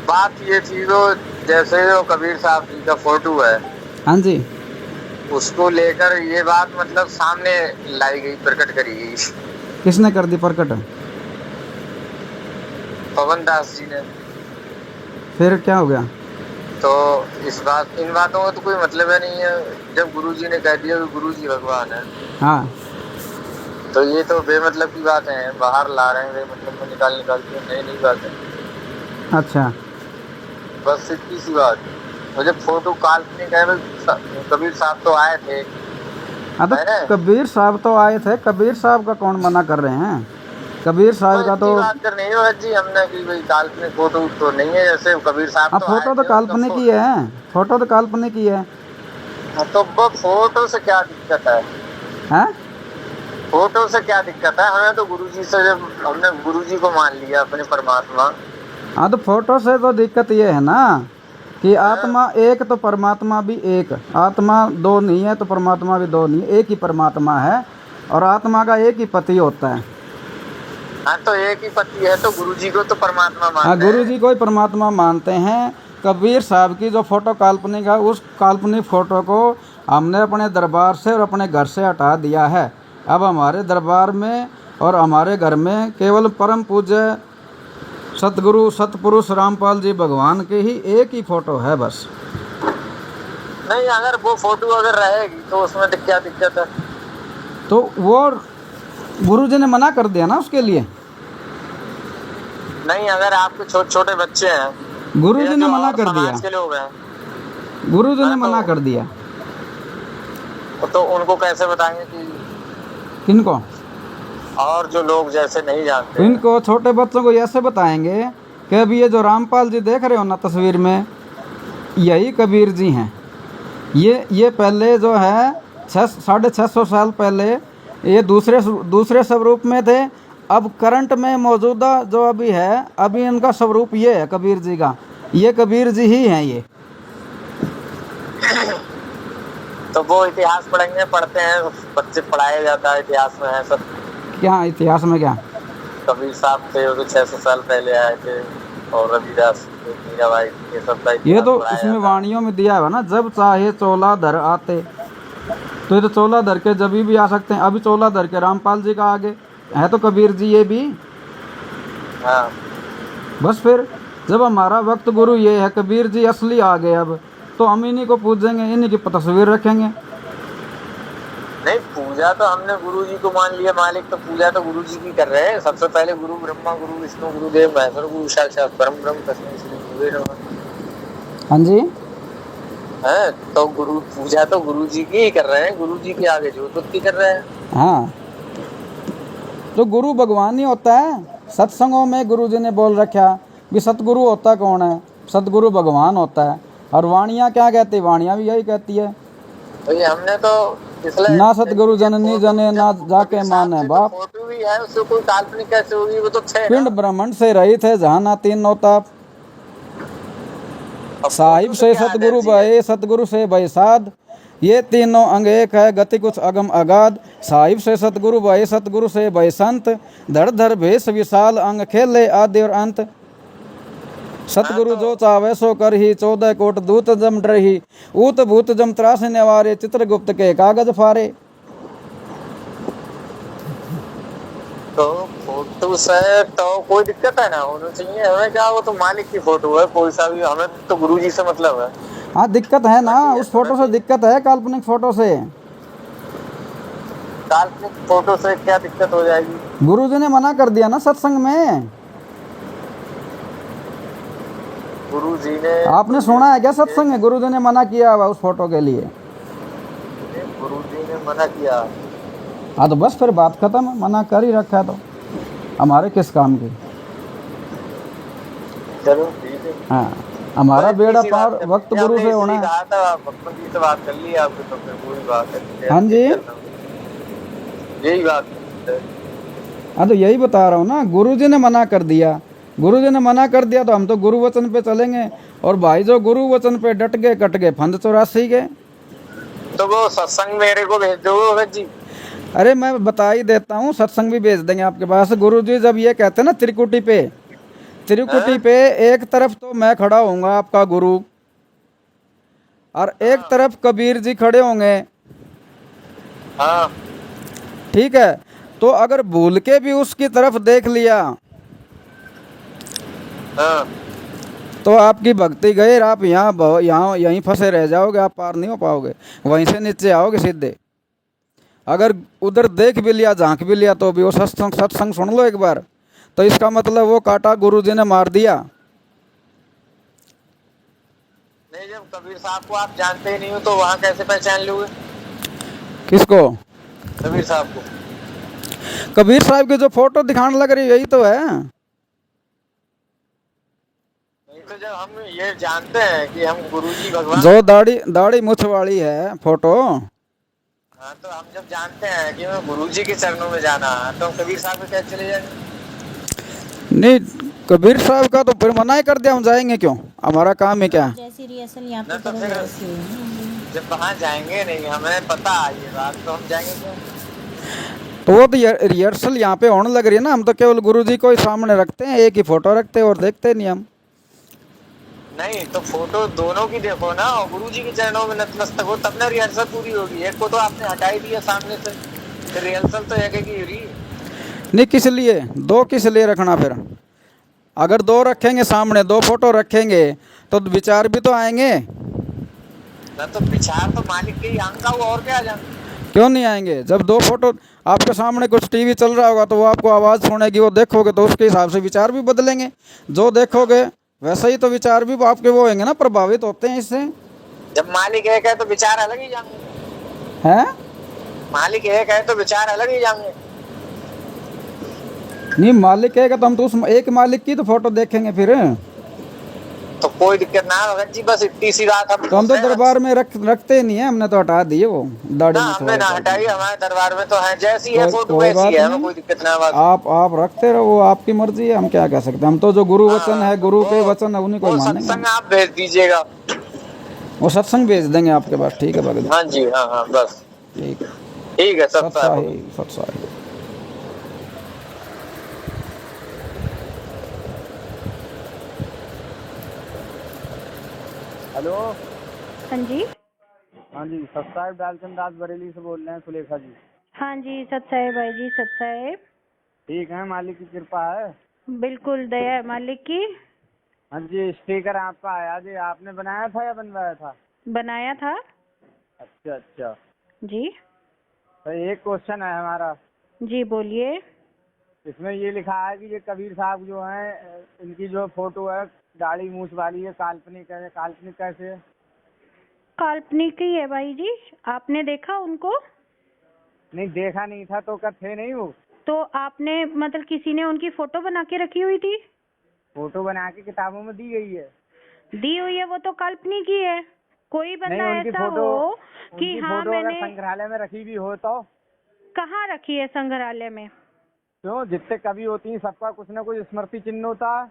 बात ये थी तो जैसे जो कबीर साहब जी का फोटो है, हाँ जी, उसको लेकर ये बात मतलब सामने लाई गई, प्रकट करी गई किसने कर दी प्रकट? पवन दास जी ने। फिर क्या हो गया? तो इन बातों का तो कोई मतलब है नहीं है। जब गुरुजी ने कह दिया कि गुरुजी भगवान है, हाँ, तो ये तो बेमतलब की बातें हैं, बाहर ला रहे हैं बेमतलब में, निकाल के नई नई बातें। अच्छा। बस सिर्फ सी बात। मुझे फोटो काल्पनिक है, कबीर साहब तो आए थे, हाँ तो है ना? कबीर साहब तो आए थे, कबीर साहब का कौन मना कर रहे हैं? कबीर साहब का तो इतनी बात करनी है जी हमने कि भाई काल्पनिक फोटो तो नहीं है, जैसे कबीर साहब हाँ, तो आए फोटो तो थे, उनका काल्पनिक ही है, फोटो तो काल्पनिक ही है। हाँ, तो वो फोटो से क्या दिक्कत है? हैं? फोटो से क्या दिक्कत है? हमें तो गुरुजी से, जब हमने गुरुजी को मान लिया अपने परमात्मा। हाँ तो फोटो से तो दिक्कत ये है ना कि हाँ, आत्मा एक तो परमात्मा भी एक, आत्मा दो नहीं है तो परमात्मा भी दो नहीं, एक ही परमात्मा है और आत्मा का एक ही पति होता है। हाँ, तो एक ही पति है तो गुरुजी को तो परमात्मा हाँ, मानते गुरु हैं। जी को ही परमात्मा मानते हैं। कबीर साहब की जो फोटो काल्पनिक है, उस काल्पनिक फोटो को हमने अपने दरबार से और अपने घर से हटा दिया है। अब हमारे दरबार में और हमारे घर में केवल परम पूज्य सतगुरु सतपुरुष रामपाल जी भगवान की ही एक ही फोटो है बस। नहीं, अगर वो फोटो अगर रहेगी तो उसमें क्या दिक्कत है? तो वो गुरु जी ने मना कर दिया ना उसके लिए। नहीं, अगर आपके छोटे छोटे बच्चे हैं, गुरु या जी ने जो मना और कर दिया, समाज के लोग हैं, गुरु जी ने हाँ, मना कर दिया। तो उनको कैसे बताएंगे कि, किनको? और जो लोग जैसे नहीं जानते हैं। इनको छोटे बच्चों को ऐसे बताएंगे कि अभी ये जो रामपाल जी देख रहे हो ना तस्वीर में, यही कबीर जी हैं। ये पहले जो है 650 साल पहले ये दूसरे स्वरूप में थे। अब करंट में मौजूदा जो अभी है, अभी इनका स्वरूप ये है कबीर जी का, ये कबीर जी ही हैं ये। तो वो इतिहास पढ़ेंगे, पढ़ते हैं बच्चे, पढ़ाया जाता है इतिहास में है सब। क्या इतिहास में क्या? कबीर साहब थे वो तो 600 साल पहले आए थे, और रविदास, मीराबाई, ये सब का ये इतिहास तो पढ़ाया इसमें जाता है। वाणियों में दिया है ना, जब चाहे चौलाधर आते। तो ये तो चौलाधर के जब भी आ सकते हैं। अभी चौलाधर के रामपाल जी का आगे है तो कबीर जी ये भी। हाँ, बस फिर जब हमारा वक्त गुरु ये है, कबीर जी असली आ गए, अब तो हम इन्हीं को पूजेंगे, इन्हीं की तस्वीर रखेंगे। नहीं, पूजा तो हमने गुरु जी को मान लिया मालिक, तो पूजा तो गुरु जी की कर रहे हैं। सबसे पहले गुरु ब्रह्मा गुरु विष्णु गुरुदेव महेश्वर गुरु साक्षात परम ब्रह्म तस्मै श्री गुरुवे नमः। हाँ जी, है तो गुरु पूजा तो गुरु जी की ही कर रहे हैं, गुरु जी के आगे जो तुक्ति कर रहे हैं। हाँ तो गुरु भगवान ही होता है। सत्संगों में गुरु जी ने बोल रखा कि सतगुरु होता कौन है? सतगुरु भगवान होता है। और वाणियाँ क्या कहती? वाणियाँ भी यही कहती है, तो ये हमने तो इसलिए ना सतगुरु जननी जने ना जाके माने बाप। फोटो भी है, उससे कोई काल्पनिक कैसे होगी? वो तो थे पिंड ना। ब्रह्मांड से रहित है जहाँ ना तीन नौताप। अब साहिब फोटो से क्या सतगुरु एनर्जी है? भय, सतगुरु से भय साध, ये तीनों अंग एक है, गति कुछ अगम अगाध। साहिब से सतगुरु भय, सतगुरु से भय संत, धड़ धड़ भेष विशाल अंग खेले आदि और अंत। सतगुरु जो चावे सो कर ही, 14 कोट दूत जम डरही, ऊत भूत जम त्रास निवारे, चित्रगुप्त के कागज फारे। तो फोटो से तो कोई दिक्कत है ना, होना चाहिए। हमें क्या, वो तो मालिक की फोटो है, कोई सा भी, हमें तो गुरु जी से मतलब है। हाँ दिक्कत है ना, उस फोटो से दिक्कत है, काल्पनिक फोटो से। काल्पनिक फोटो से क्या दिक्कत हो जाएगी? गुरु जी ने मना कर दिया ना सत्संग में। गुरु जी ने, आपने सुना है क्या सत्संग में गुरु जी ने मना किया हुआ उस फोटो के लिए? गुरु जी ने मना किया। हाँ तो बस फिर बात खत्म, मना कर ही रखा है तो हमारे किस काम की। चलो ठीक है। हाँ, हमारा बेड़ा पार वक्त गुरु से होना है। कहा था भगवान जी से बात कर ली आपने, तो फिर वही बात है। हाँ जी, यही बात है। हाँ तो यही बता रहा हूँ ना, गुरु जी ने मना कर दिया। गुरु जी ने मना कर दिया तो हम तो गुरु वचन पे चलेंगे। और भाई जो गुरु वचन पे डट गए, कट गए फंद 84 के। तो वो सत्संग मेरे को भेज दो जी। अरे मैं बता ही देता हूँ, सत्संग भी भेज देंगे आपके पास। गुरु जी जब ये कहते हैं ना त्रिकुटी पे, त्रिकुटी पे एक तरफ तो मैं खड़ा होऊंगा आपका गुरु, और एक तरफ कबीर जी खड़े होंगे। हाँ ठीक है, तो अगर भूल के भी उसकी तरफ देख लिया हाँ तो आपकी भक्ति गई, और आप यहाँ यहीं फंसे रह जाओगे, आप पार नहीं हो पाओगे, वहीं से नीचे आओगे सीधे। अगर उधर देख भी लिया, झांक भी लिया, तो भी वो सत्संग सुन लो एक बार, तो इसका मतलब वो कांटा गुरु जी ने मार दिया। नहीं, जब कबीर साहब को आप जानते ही नहीं हो तो वहाँ कैसे पहचान लोगे किसको? कबीर साहब को? कबीर साहब की जो फोटो दिखाने लग रही यही तो है। नहीं तो जब हम ये जानते हैं कि हम गुरुजी भगवान, जो दाढ़ी दाढ़ी मूछ वाली है फोटो, हाँ तो हम जब जानते हैं कि हमें गुरुजी के चरणों में जाना है तो हम कबीर साहब के कैसे चले जाएंगे? नहीं, कबीर साहब का तो फिर मना ही कर दिया, हम जाएंगे क्यों, हमारा काम है क्या? जैसी रिहर्सल यहाँ ना पे तो करो फिर वैसी है। जब वहाँ जाएंगे नहीं, हमें पता है ये बात, तो हम जाएंगे क्यों? तो वो तो रिहर्सल यहाँ पे होने लग रही है ना, हम तो केवल गुरु जी को ही सामने रखते हैं, एक ही फोटो रखते हैं और देखते नहीं हम। नहीं तो फोटो दोनों की देखो ना, और गुरुजी के चरणों में नतमस्तक हो, तब ना रिहर्सल पूरी होगी। एक को तो आपने हटा ही दिया सामने से, तो रिहर्सल तो एक ही हो रही। नहीं, किस लिए दो, किस लिए रखना फिर? अगर दो रखेंगे सामने, दो फोटो रखेंगे तो विचार भी तो आएंगे। ना तो विचार तो मालिक के ही आंगा हुआ, और क्या आ जाए? क्यों नहीं आएंगे? जब दो फोटो आपके सामने, कुछ टीवी चल रहा होगा तो वो आपको आवाज़ सुनेगी, वो देखोगे तो उसके हिसाब से विचार भी बदलेंगे। जो देखोगे वैसा ही तो विचार भी आपके वो होंगे ना, प्रभावित होते हैं इससे। जब मालिक एक है तो विचार अलग ही जाएंगे। हैं? मालिक एक है तो विचार अलग ही जाएंगे। नहीं, मालिक कहेगा तो हम तो उस एक मालिक की तो फोटो देखेंगे फिर। तो कोई दिक्कत ना है भगत जी, बस इतनी सी बात तो हम तो दरबार में रखते ही नहीं है, हमने तो हटा दिए वो दाढ़ी ना, मूंछ हमने वाले ना फोटो। हटाई, हमारे दरबार में तो है जैसी है फोटो कोई वैसी बात है, हमें नहीं, कोई दिक्कत ना है बात। आप रखते रहो, वो आपकी मर्जी है, हम क्या कह सकते हैं। हम तो जो गुरु वचन है, गुरु के वचन है, उन्हीं को वो मानेंगे। सत्संग आप भेज दीजिएगा। वो सत्संग भेज देंगे आपके पास, ठीक है भगत जी? हाँ जी, हाँ हाँ बस ठीक है। ठीक है, सब सत्साही सत्साही। हेलो। हाँ जी। हाँ जी, सत्साहिब डालचंद दास बरेली से बोल रहे हैं, सुलेखा जी। हाँ जी, सत साहेब भाई जी, सत साहेब। ठीक है, मालिक की कृपा है। बिल्कुल दया है मालिक की। हाँ जी, स्टिकर आपका आया जी, आपने बनाया था या बनवाया था? बनाया था। अच्छा अच्छा। जी तो एक क्वेश्चन है हमारा, जी बोलिए। इसमें ये लिखा है कि ये कबीर साहब जो हैं, इनकी जो फोटो है दाढ़ी मूछ वाली है, काल्पनिक है। काल्पनिक कैसे है? काल्पनिक ही है भाई जी, आपने देखा उनको? नहीं, देखा नहीं था तो क्या थे नहीं वो? तो आपने मतलब किसी ने उनकी फोटो बना के रखी हुई थी? फोटो बना के किताबों में दी गई है। दी हुई है, वो तो काल्पनिक ही है। कोई बंदा नहीं, उनकी ऐसा फोटो, हो कि उनकी हाँ फोटो अगर मैंने संग्रहालय में रखी भी हो तो? कहाँ रखी है संग्रहालय में? क्यों, जितने कवि होती हैं सबका कुछ ना कुछ स्मृति चिन्ह होता है।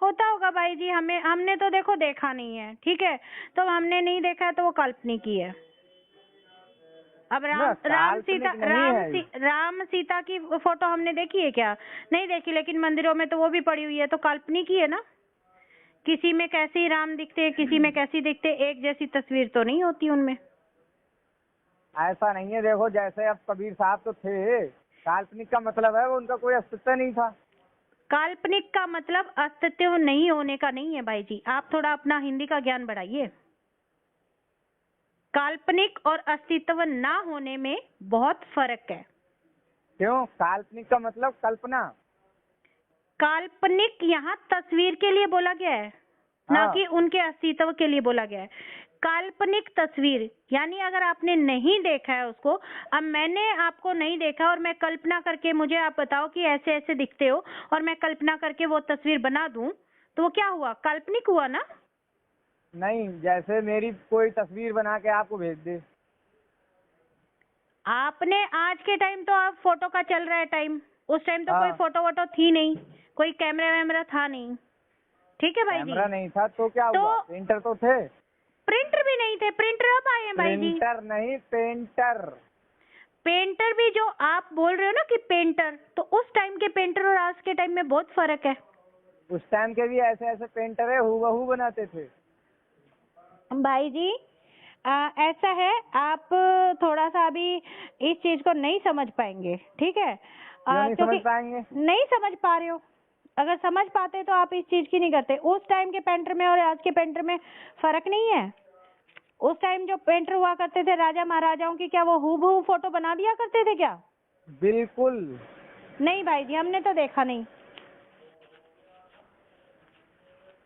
होता होगा भाई जी, हमने तो देखो देखा नहीं है, ठीक है? तो हमने नहीं देखा है तो वो काल्पनिक ही है। अब राम सीता की फोटो हमने देखी है क्या? नहीं देखी, लेकिन मंदिरों में तो वो भी पड़ी हुई है, तो काल्पनिक ही है ना। किसी में कैसी राम दिखते हैं, किसी में कैसी दिखते, एक जैसी तस्वीर तो नहीं होती उनमें। ऐसा नहीं है, देखो जैसे अब कबीर साहब तो थे, काल्पनिक का मतलब है वो उनका कोई अस्तित्व नहीं था। काल्पनिक का मतलब अस्तित्व नहीं होने का नहीं है भाई जी, आप थोड़ा अपना हिंदी का ज्ञान बढ़ाइए। काल्पनिक और अस्तित्व ना होने में बहुत फर्क है। क्यों? काल्पनिक का मतलब कल्पना। काल्पनिक यहाँ तस्वीर के लिए बोला गया है, ना कि उनके अस्तित्व के लिए बोला गया है। काल्पनिक तस्वीर यानी अगर आपने नहीं देखा है उसको, अब मैंने आपको नहीं देखा और मैं कल्पना करके, मुझे आप बताओ कि ऐसे ऐसे दिखते हो, और मैं कल्पना करके वो तस्वीर बना दूं, तो वो क्या हुआ? काल्पनिक हुआ ना। नहीं, जैसे मेरी कोई तस्वीर बना के आपको भेज दे। आपने आज के टाइम तो आप फोटो का चल रहा है टाइम, उस टाइम तो कोई फोटो वोटो थी नहीं, कोई कैमरा वैमरा था नहीं, ठीक है भाई जी? कैमरा नहीं था तो क्या हुआ? प्रिंटर तो थे। प्रिंटर भी नहीं थे, प्रिंटर अब आए हैं भाई जी। प्रिंटर नहीं, पेंटर। पेंटर भी जो आप बोल रहे हो ना कि पेंटर, तो उस टाइम के पेंटर और आज के टाइम में बहुत फर्क है। उस टाइम के भी ऐसे ऐसे पेंटर है, हूबहू बनाते थे। भाई जी ऐसा है, आप थोड़ा सा अभी इस चीज को नहीं समझ पाएंगे, ठीक है? क्यों नहीं समझ पाएंगे? नहीं समझ पा रहे हो। अगर समझ पाते तो आप इस चीज की नहीं करते। उस टाइम के पेंटर में और आज के पेंटर में फर्क नहीं है। उस टाइम जो पेंटर हुआ करते थे राजा महाराजाओं की, क्या वो हूबहू फोटो बना दिया करते थे क्या? बिल्कुल नहीं भाई जी, हमने तो देखा नहीं।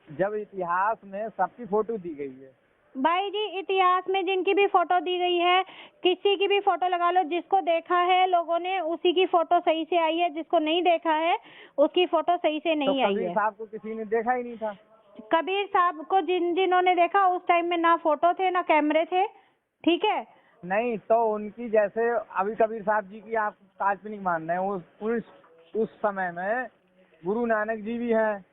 जब इतिहास में सबकी फोटो दी गई है। भाई जी इतिहास में जिनकी भी फोटो दी गई है, किसी की भी फोटो लगा लो, जिसको देखा है लोगों ने उसी की फोटो सही से आई है, जिसको नहीं देखा है उसकी फोटो सही से नहीं आई कबीर है। साहब को किसी ने देखा ही नहीं था। कबीर साहब को जिन्होंने देखा उस टाइम में ना फोटो थे ना कैमरे थे, ठीक है? नहीं तो उनकी, जैसे अभी कबीर साहब जी की आप काल्पनिक मान रहे हैं, उस समय में गुरु नानक जी भी हैं।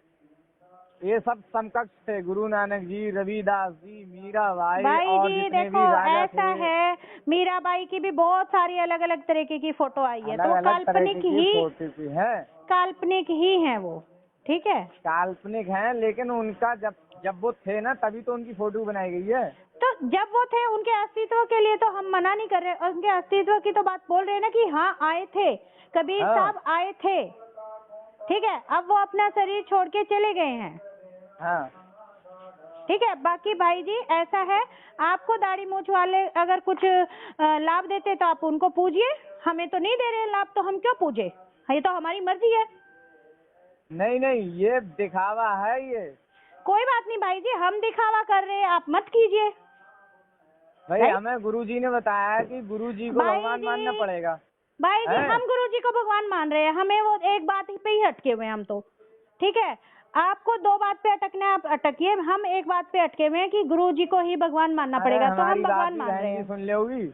ये सब समकक्ष थे, गुरु नानक जी, रविदास जी, मीराबाई भाई और जी जितने देखो भी राजा ऐसा थे। है, मीराबाई की भी बहुत सारी अलग अलग तरीके की फोटो आई है, तो अलग अलग तरह काल्पनिक की ही फोटो भी है, काल्पनिक ही है वो, ठीक है? काल्पनिक है, लेकिन उनका जब वो थे ना तभी तो उनकी फोटो बनाई गई है। तो जब वो थे उनके अस्तित्व के लिए तो हम मना नहीं कर रहे, उनके अस्तित्व की तो बात बोल रहे हैं ना कि हाँ आए थे, कबीर हाँ। साहब आए थे, ठीक है? अब वो अपना शरीर छोड़ के चले गए हैं, हाँ ठीक है? बाकी भाई जी ऐसा है, आपको दाढ़ी मूंछ वाले अगर कुछ लाभ देते तो आप उनको पूजिए, हमें तो नहीं दे रहे लाभ, तो हम क्यों पूजे? ये तो हमारी मर्जी है। नहीं नहीं, ये दिखावा है ये। कोई बात नहीं भाई जी, हम दिखावा कर रहे हैं, आप मत कीजिए। भाई भाई? हमें गुरुजी ने बताया कि गुरुजी को भाई भगवान जी, मानना पड़ेगा। भाई जी हैं? हम गुरुजी को भगवान मान रहे हैं, हमें वो एक बात पे ही अटके हुए हैं हम तो, ठीक है? आपको दो बात पे अटकना है, आप अटकिए, हम एक बात पे अटके हुए हैं कि गुरुजी को ही भगवान मानना अरे पड़ेगा, तो हमारी हम बात भगवान भी मान बहन रहे जी हैं। सुन लोगी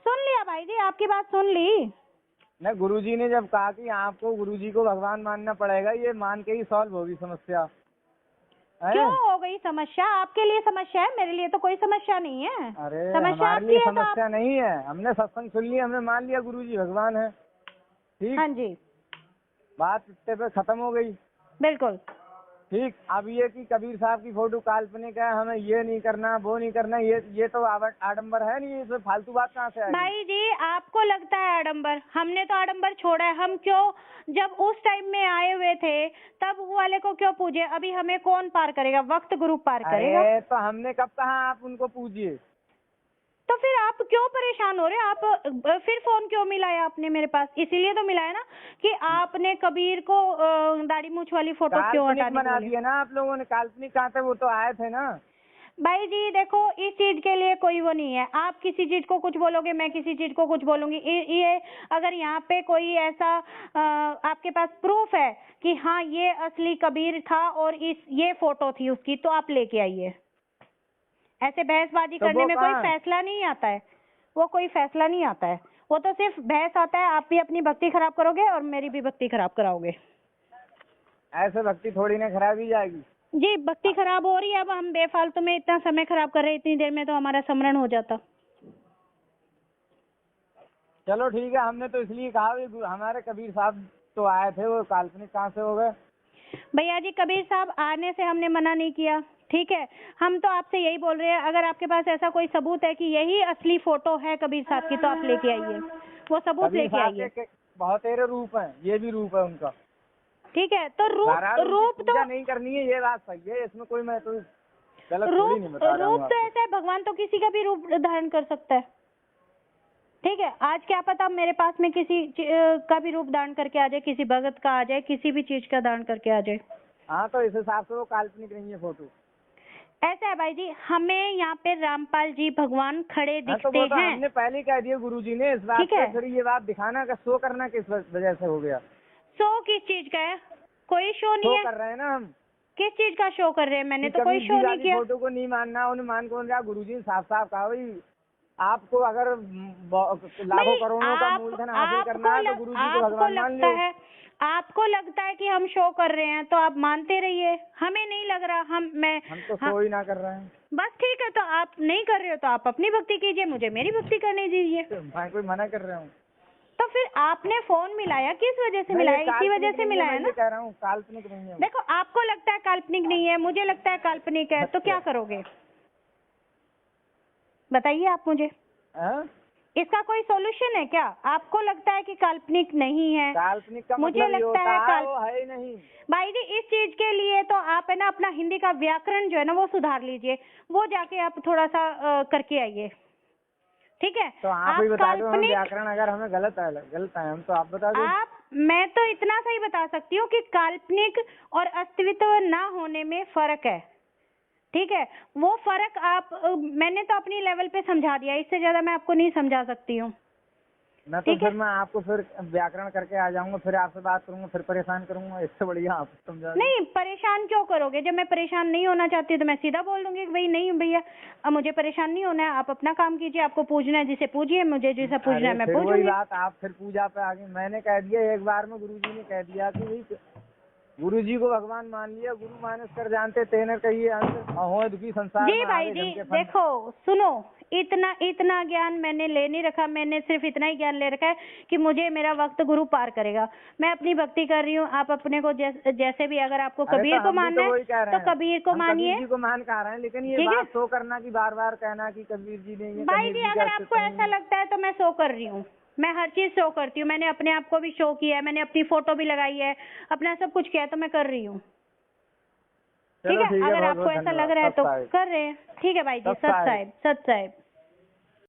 सुन लिया भाई जी, आपकी बात सुन ली। ना। गुरुजी ने जब कहा कि आपको गुरुजी को भगवान मानना पड़ेगा, ये मान के ही सॉल्व होगी समस्या। हैं? क्यों हो गई समस्या? आपके लिए समस्या है, मेरे लिए तो कोई समस्या नहीं है। अरे समस्या हमारे आपकी लिए है तो समस्या नहीं है, हमने सत्संग सुन लिया, हमने मान लिया गुरुजी भगवान है, ठीक। हाँ जी बात इतने पे खत्म हो गई, बिल्कुल। ठीक। अब ये कि कबीर साहब की फोटो काल्पनिक है, हमें ये नहीं करना वो नहीं करना, ये तो आडंबर है नहीं, इसमें फालतू बात कहाँ से आई? भाई जी आपको लगता है आडंबर, हमने तो आडंबर छोड़ा है। हम क्यों, जब उस टाइम में आए हुए थे तब वो वाले को क्यों पूजे? अभी हमें कौन पार करेगा? वक्त गुरु पार करेगा। अरे तो हमने कब कहा आप उनको पूजिए? तो फिर आप क्यों परेशान हो रहे हैं? आप फिर फोन क्यों मिलाया आपने मेरे पास? इसीलिए तो मिलाया ना कि आपने कबीर को दाढ़ी मूंछ वाली फोटो क्यों काल्पनिक हटानी बना बोली? दिया ना आप लोगों ने। काल्पनिक कहाँ थे, वो तो आए थे ना। भाई जी देखो, इस चीज के लिए कोई वो नहीं है, आप किसी चीज को कुछ बोलोगे, मैं किसी चीज को कुछ बोलूंगी। ये अगर यहाँ पे कोई ऐसा आपके पास प्रूफ है कि हाँ ये असली कबीर था और ये फोटो थी उसकी, तो आप लेके आइए। ऐसे बहसबाजी तो करने वो में कोई कहाँ? फैसला नहीं आता है, वो कोई फैसला नहीं आता है, वो तो सिर्फ बहस आता है। आप भी अपनी भक्ति खराब करोगे और मेरी भी भक्ति खराब कराओगे। ऐसे भक्ति थोड़ी ना खराब ही जाएगी। जी भक्ति खराब हो रही है, अब हम बेफालतू में इतना समय खराब कर रहे हैं, इतनी देर में तो हमारा स्मरण हो जाता। चलो ठीक है, हमने तो इसलिए कहा भी हमारे कबीर साहब तो आए थे, वो काल्पनिक कहाँ से हो गए? भैया जी कबीर साहब आने से हमने मना नहीं किया, ठीक है? हम तो आपसे यही बोल रहे हैं, अगर आपके पास ऐसा कोई सबूत है कि यही असली फोटो है कबीर साहब की, तो आप लेके आइए, वो सबूत कबीर लेके साहब आइए। के बहुत सारे रूप हैं, ये भी रूप है उनका। ठीक है, तो बहरहाल उनकी रूप पूजा तो नहीं करनी है, ये बात सही है, इसमें कोई मैं तो गलत थोड़ी नहीं बता रहा हूँ रूप तो आपको। ऐसा है, भगवान तो किसी का भी रूप धारण कर सकता है, ठीक है? आज क्या पता मेरे पास में किसी का भी रूप धारण करके आ जाए, किसी भगत का आ जाए, किसी भी चीज का धारण करके आ जाए। हाँ तो इस हिसाब से वो काल्पनिक नहीं है फोटो। ऐसा है भाई जी, हमें यहाँ पे रामपाल जी भगवान खड़े हाँ तो दिखते वो तो हैं। हमने पहले ही कह दिया गुरुजी ने, इस बात ठीक है। पे फिर ये बात दिखाना का शो करना किस वजह से हो गया? शो किस चीज का है? कोई शो नहीं शो है। कर रहे हैं ना हम। किस चीज का शो कर रहे हैं? मैंने कि तो कोई कबीर शो जी नहीं वाली किया। फोटो को नहीं मानना, उन्हें मान कौन रहा? गुरुजी ने साफ साफ कहा भाई आपको अगर लाखों करोड़ों का मूलधन हासिल करना है तो गुरुजी को भगवान मान लो। आपको लगता है कि हम शो कर रहे हैं तो आप मानते रहिए, हमें नहीं लग रहा। हम तो शो ही ना कर रहे हैं। बस ठीक है, तो आप नहीं कर रहे हो तो आप अपनी भक्ति कीजिए, मुझे मेरी भक्ति करने दीजिए। मैं कोई मना कर रहा हूँ? तो फिर आपने फोन मिलाया किस वजह से मिलाया? इसी वजह से मिलाया ना? कह रहा हूँ काल्पनिक नहीं है। देखो, आपको लगता है काल्पनिक नहीं है, मुझे लगता है काल्पनिक है, तो क्या करोगे बताइए आप मुझे। हाँ? इसका कोई सॉल्यूशन है क्या? आपको लगता है कि काल्पनिक नहीं है, काल्पनिक का मुझे मतलब ये लगता होता है वो है ही नहीं। भाई जी, इस चीज के लिए तो आप है ना अपना हिंदी का व्याकरण जो है ना वो सुधार लीजिए, वो जाके आप थोड़ा सा करके आइए, ठीक है? तो आप ही बता दो, हम काल्पनिक, व्याकरण अगर हमें गलत है हम तो आप बता दो। मैं तो इतना सही बता सकती हूँ कि काल्पनिक और अस्तित्व ना होने में फर्क है, ठीक है? वो फर्क मैंने तो अपनी लेवल पे समझा दिया, इससे ज्यादा मैं आपको नहीं समझा सकती हूँ। मैं तो फिर मैं आपको फिर व्याकरण करके आ जाऊंगा, फिर आपसे बात करूंगा, फिर परेशान करूंगा, इससे बढ़िया आप समझा। नहीं, परेशान क्यों करोगे? जब मैं परेशान नहीं होना चाहती तो मैं सीधा बोल दूंगी कि भाई नहीं भैया, अब मुझे परेशान नहीं होना है, आप अपना काम कीजिए, आपको पूछना है जिसे पूछिए, मुझे जिसे पूछना है मैं फिर वही पूछूंगी। बात, आप फिर पूजा पे आ गई। मैंने कह दिया एक बार में, गुरुजी ने कह दिया कि भाई गुरुजी को भगवान मान लिया, गुरु मानस कर जानते तेने कहिए अंत अहो दुखी संसार जी में भाई आगे जी, जम के फंस। देखो सुनो, इतना ज्ञान मैंने ले नहीं रखा, मैंने सिर्फ इतना ही ज्ञान ले रखा है कि मुझे मेरा वक्त गुरु पार करेगा, मैं अपनी भक्ति कर रही हूँ। आप अपने को जैसे भी, अगर आपको कबीर को मानना है तो कबीर को मानिए, कबीर जी को मान कर रहे हैं, लेकिन ये ठीक है? बात शो करना कि बार बार कहना कि कबीर जी ने ये, भाई कबीर जी, जी का अगर आपको ऐसा लगता है तो मैं शो कर रही हूँ, मैं हर चीज शो करती हूँ, मैंने अपने आप को भी शो किया है, मैंने अपनी फोटो भी लगाई है, अपना सब कुछ किया है, तो मैं कर रही हूँ, ठीक है? अगर आपको ऐसा लग रहा है तो कर रहे हैं, ठीक है भाई जी। सत साहिब, सत साहिब।